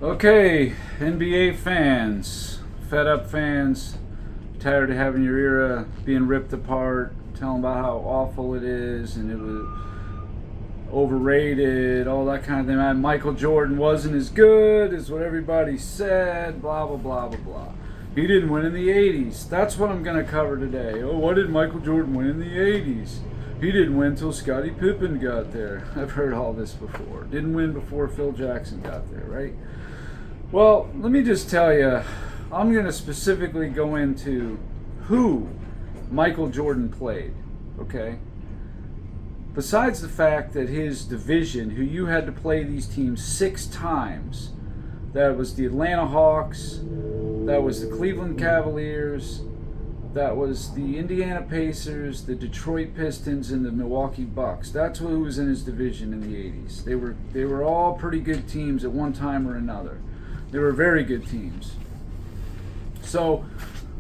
Okay, NBA fans, fed up fans, tired of having your era being ripped apart, telling about how awful it is and it was overrated, all that kind of thing. Michael Jordan wasn't as good as what everybody said, blah, blah, blah, blah, blah. He didn't win in the 80s. That's what I'm going to cover today. Oh, what did Michael Jordan win in the 80s? He didn't win until Scottie Pippen got there. I've heard all this before. Didn't win before Phil Jackson got there, right? Well, let me just tell you, I'm going to specifically go into who Michael Jordan played, okay? Besides the fact that his division, who you had to play these teams 6 times, that was the Atlanta Hawks, that was the Cleveland Cavaliers, that was the Indiana Pacers, the Detroit Pistons, and the Milwaukee Bucks. That's who was in his division in the 80s. They were all pretty good teams at one time or another. They were very good teams. So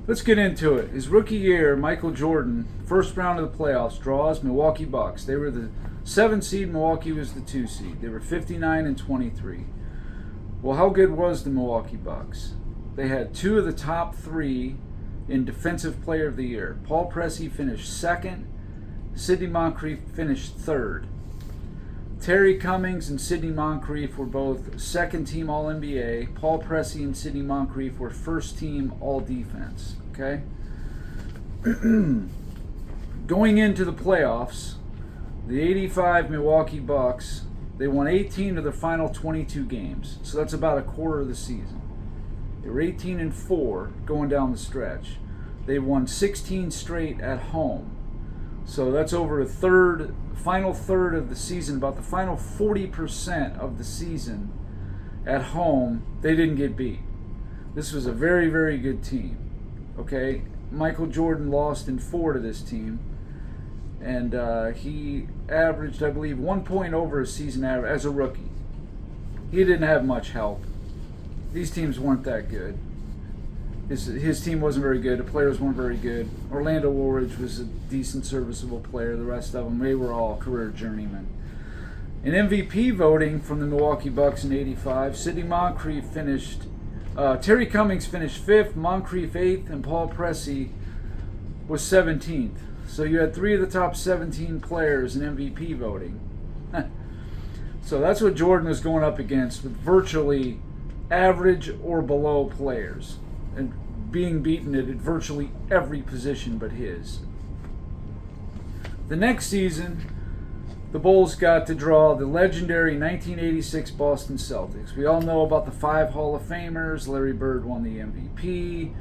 let's get into it. His rookie year, Michael Jordan, first round of the playoffs, draws Milwaukee Bucks. They were the 7 seed, Milwaukee was the 2 seed. They were 59-23. Well, how good was the Milwaukee Bucks? They had 2 of the top 3 in Defensive Player of the Year. Paul Pressey finished 2nd. Sidney Moncrief finished 3rd. Terry Cummings and Sidney Moncrief were both second-team All-NBA. Paul Pressey and Sidney Moncrief were first-team All-Defense. Okay? Going into the playoffs, the 85 Milwaukee Bucks, they won 18 of their final 22 games. So that's about a quarter of the season. They were 18-4 going down the stretch. They won 16 straight at home. So that's over a final third of the season, about the final 40% of the season at home, they didn't get beat. This was a very, very good team. Okay, Michael Jordan lost in 4 to this team, and he averaged, I believe, 1 point over his season average as a rookie. He didn't have much help. These teams weren't that good. His team wasn't very good. The players weren't very good. Orlando Woolridge was a decent, serviceable player. The rest of them, they were all career journeymen. In MVP voting from the Milwaukee Bucks in '85, Sidney Moncrief finished. Terry Cummings finished 5th, Moncrief 8th, and Paul Pressey was 17th. So you had 3 of the top 17 players in MVP voting. So that's what Jordan was going up against, with virtually average or below players, and being beaten at virtually every position but his. The next season, the Bulls got to draw the legendary 1986 Boston Celtics. We all know about the 5 Hall of Famers. Larry Bird won the MVP.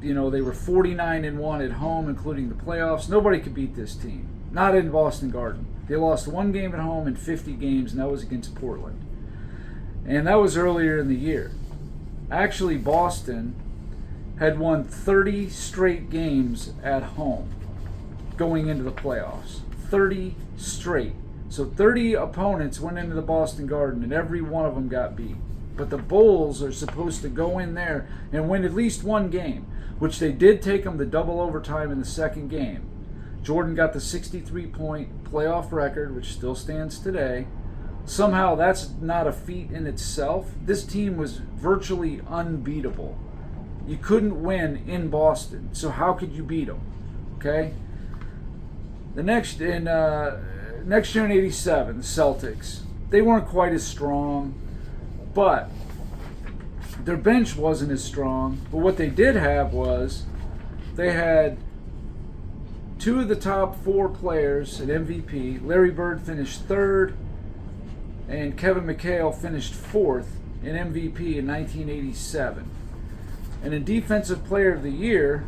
They were 49-1 at home, including the playoffs. Nobody could beat this team. Not in Boston Garden. They lost 1 game at home in 50 games, and that was against Portland. And that was earlier in the year. Actually, Boston had won 30 straight games at home going into the playoffs. 30 straight. So 30 opponents went into the Boston Garden, and every one of them got beat. But the Bulls are supposed to go in there and win at least 1 game, which they did take them to double overtime in the second game. Jordan got the 63-point playoff record, which still stands today. Somehow that's not a feat in itself. This team was virtually unbeatable. You couldn't win in Boston, so how could you beat them? Okay? The next year in '87, the Celtics, they weren't quite as strong, but their bench wasn't as strong. But what they did have was they had 2 of the top 4 players at MVP. Larry Bird finished 3rd, and Kevin McHale finished 4th in MVP in 1987. And in Defensive Player of the Year,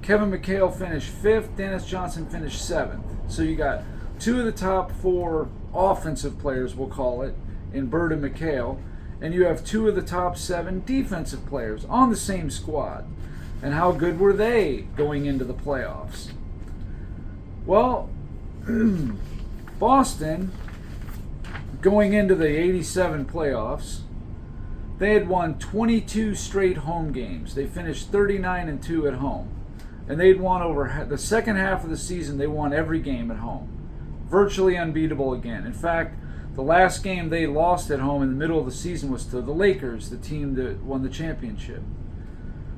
Kevin McHale finished 5th, Dennis Johnson finished 7th. So you got 2 of the top 4 offensive players, we'll call it, in Bird and McHale, and you have 2 of the top 7 defensive players on the same squad. And how good were they going into the playoffs? Well, Boston, going into the '87 playoffs, they had won 22 straight home games. They finished 39-2 at home. And they'd won over the second half of the season, they won every game at home. Virtually unbeatable again. In fact, The last game they lost at home in the middle of the season was to the Lakers, the team that won the championship.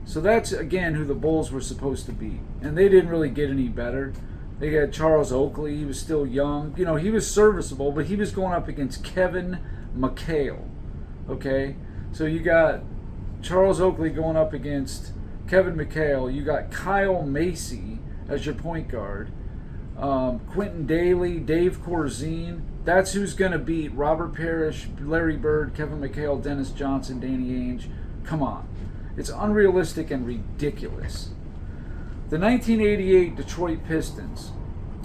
So that's, again, who the Bulls were supposed to beat. And they didn't really get any better. They had Charles Oakley. He was still young. You know, he was serviceable, but he was going up against Kevin McHale. Okay? So you got Charles Oakley going up against Kevin McHale. You got Kyle Macy as your point guard. Quentin Daly, Dave Corzine. That's who's going to beat Robert Parrish, Larry Bird, Kevin McHale, Dennis Johnson, Danny Ainge. Come on. It's unrealistic and ridiculous. The 1988 Detroit Pistons.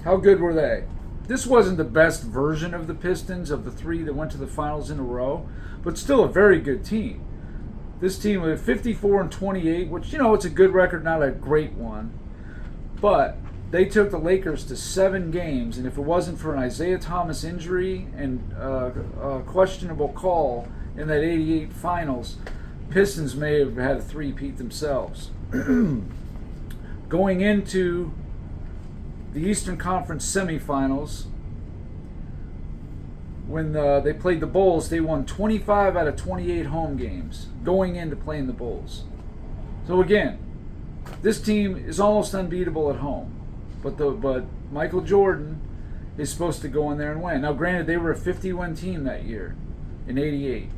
How good were they? This wasn't the best version of the Pistons, of the three that went to the finals in a row, but still a very good team. This team was 54-28, which, you know, it's a good record, not a great one. But they took the Lakers to 7 games, and if it wasn't for an Isaiah Thomas injury and a questionable call in that 88 finals, Pistons may have had a three-peat themselves. Going into the Eastern Conference semifinals, when they played the Bulls, they won 25 out of 28 home games going into playing the Bulls. So again, this team is almost unbeatable at home. But Michael Jordan is supposed to go in there and win. Now, granted, they were a 50-win team that year in 88.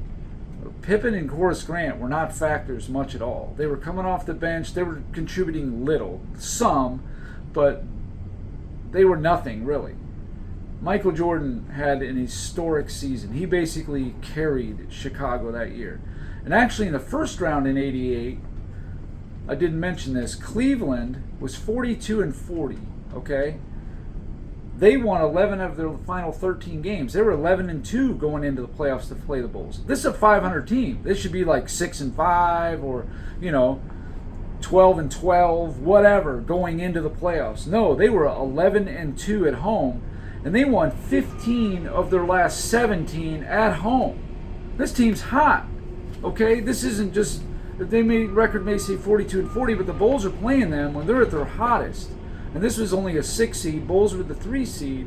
Pippen and Horace Grant were not factors much at all. They were coming off the bench. They were contributing little. Some, but they were nothing, really. Michael Jordan had an historic season. He basically carried Chicago that year. And actually, in the first round in 88, I didn't mention this, Cleveland was 42-40, okay? They won 11 of their final 13 games. They were 11-2 going into the playoffs to play the Bulls. This is a 500 team. This should be like 6-5 or, 12-12, whatever, going into the playoffs. No, they were 11-2 at home, and they won 15 of their last 17 at home. This team's hot, okay? This isn't just, record may say 42-40, but the Bulls are playing them when they're at their hottest. And this was only a 6 seed. Bulls were the 3 seed.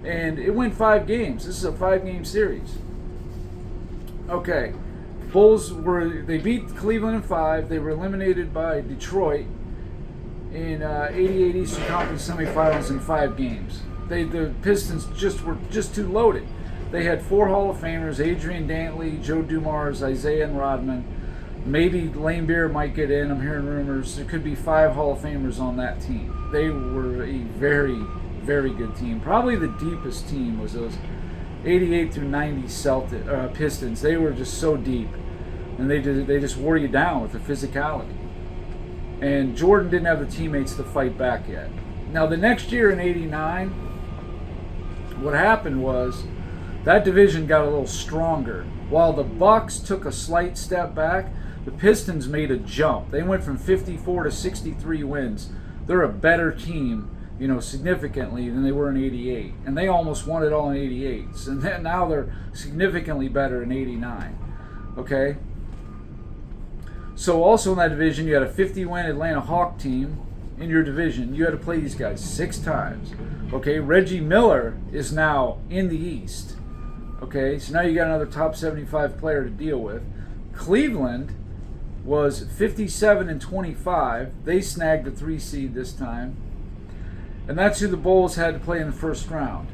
And it went 5 games. This is a 5-game series. Okay. Bulls they beat Cleveland in 5. They were eliminated by Detroit in 88 Eastern Conference semifinals in 5 games. The Pistons were just too loaded. They had 4 Hall of Famers: Adrian Dantley, Joe Dumars, Isaiah and Rodman. Maybe Lane Beer might get in. I'm hearing rumors. There could be 5 Hall of Famers on that team. They were a very, very good team. Probably the deepest team was those 88 through 90 Pistons. They were just so deep, and they just wore you down with the physicality. And Jordan didn't have the teammates to fight back yet. Now the next year in '89, what happened was that division got a little stronger. While the Bucks took a slight step back, the Pistons made a jump. They went from 54 to 63 wins. They're a better team, significantly than they were in '88. And they almost won it all in '88. And then now they're significantly better in '89. Okay? So also in that division, you had a 50-win Atlanta Hawk team in your division. You had to play these guys 6 times. Okay? Reggie Miller is now in the East. Okay? So now you got another top 75 player to deal with. Cleveland was 57-25. They snagged the 3 seed this time. And that's who the Bulls had to play in the first round.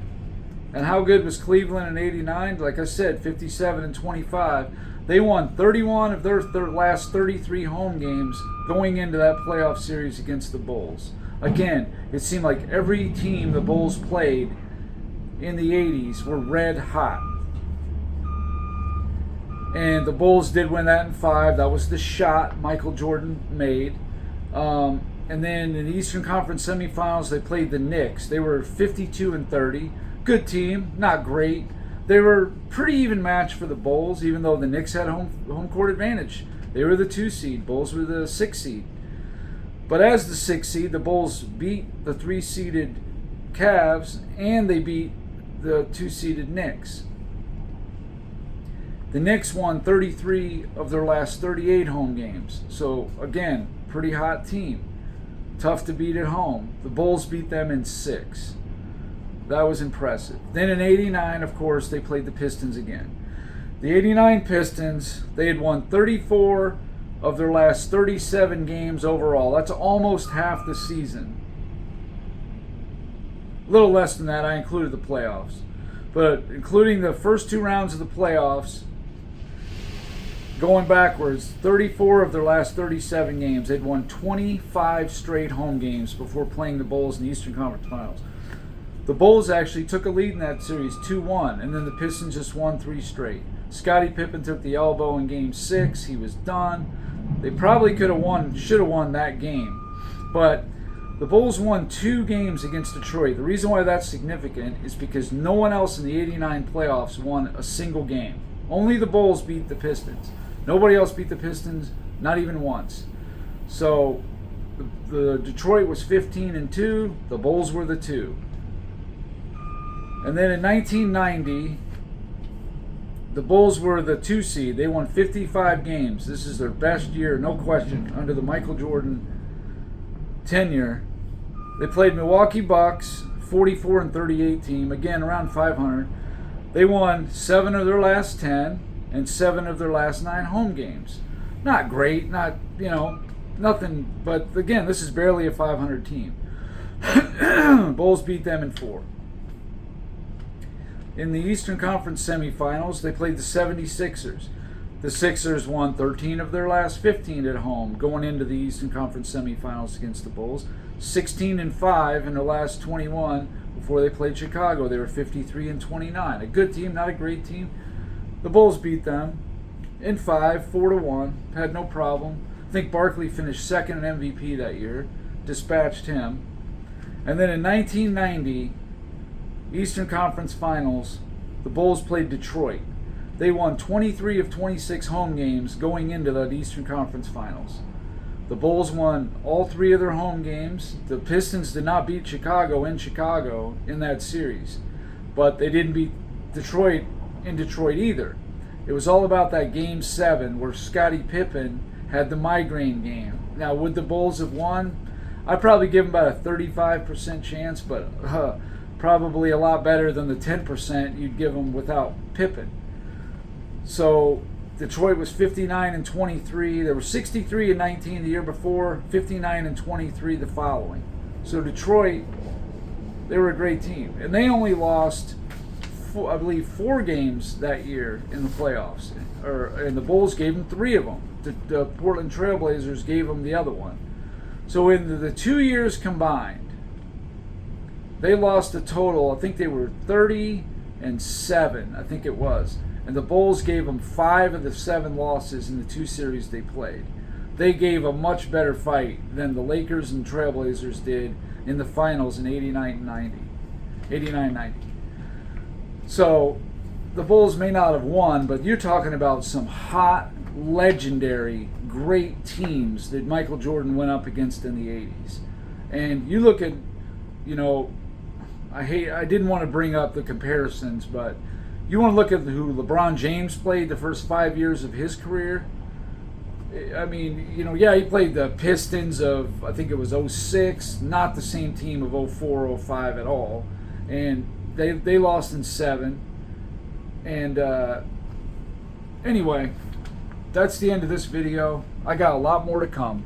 And how good was Cleveland in '89? Like I said, 57-25. They won 31 of their last 33 home games going into that playoff series against the Bulls. Again, it seemed like every team the Bulls played in the 80s were red hot. And the Bulls did win that in 5. That was the shot Michael Jordan made. And then in the Eastern Conference semifinals, they played the Knicks. They were 52-30. Good team, not great. They were pretty even match for the Bulls, even though the Knicks had home court advantage. They were the 2 seed. Bulls were the 6 seed. But as the 6 seed, the Bulls beat the 3-seeded Cavs, and they beat the 2-seeded Knicks. The Knicks won 33 of their last 38 home games. So, again, pretty hot team. Tough to beat at home. The Bulls beat them in 6. That was impressive. Then in 89, of course, they played the Pistons again. The 89 Pistons, they had won 34 of their last 37 games overall. That's almost half the season. A little less than that. I included the playoffs. But including the first 2 rounds of the playoffs, going backwards, 34 of their last 37 games. They'd won 25 straight home games before playing the Bulls in the Eastern Conference Finals. The Bulls actually took a lead in that series, 2-1, and then the Pistons just won 3 straight. Scottie Pippen took the elbow in Game 6. He was done. They probably should have won that game. But the Bulls won 2 games against Detroit. The reason why that's significant is because no one else in the 89 playoffs won a single game. Only the Bulls beat the Pistons. Nobody else beat the Pistons, not even once. So the Detroit was 15-2. The Bulls were the 2. And then in 1990, the Bulls were the 2 seed. They won 55 games. This is their best year, no question, under the Michael Jordan tenure. They played Milwaukee Bucks, 44-38 team, again around 500. They won 7 of their last 10 and 7 of their last 9 home games. Not great, not, nothing, but again, this is barely a 500 team. Bulls beat them in 4. In the Eastern Conference semifinals, they played the 76ers. The Sixers won 13 of their last 15 at home, going into the Eastern Conference semifinals against the Bulls. 16-5 in their last 21 before they played Chicago. They were 53-29. A good team, not a great team. The Bulls beat them in 5, 4-1. Had no problem. I think Barkley finished second in MVP that year. Dispatched him. And then in 1990, Eastern Conference Finals, the Bulls played Detroit. They won 23 of 26 home games going into the Eastern Conference Finals. The Bulls won all 3 of their home games. The Pistons did not beat Chicago in that series. But they didn't beat Detroit in Detroit either. It was all about that Game 7 where Scottie Pippen had the migraine game. Now, would the Bulls have won? I'd probably give them about a 35% chance, but probably a lot better than the 10% you'd give them without Pippen. So Detroit was 59-23. They were 63-19 the year before, 59-23 the following. So Detroit, they were a great team, and they only lost, I believe, 4 games that year in the playoffs, and the Bulls gave them 3 of them. The Portland Trailblazers gave them the other one. So in the 2 years combined, they lost a total, I think they were 30-7, I think it was. And the Bulls gave them 5 of the 7 losses in the 2 series they played. They gave a much better fight than the Lakers and Trailblazers did in the finals in 89-90. So the Bulls may not have won, but you're talking about some hot, legendary, great teams that Michael Jordan went up against in the 80s. And you look at, I didn't want to bring up the comparisons, but you want to look at who LeBron James played the first 5 years of his career. I mean, he played the Pistons of, I think it was 06, not the same team of 04, 05 at all. And they lost in 7. And anyway, that's the end of this video. I got a lot more to come.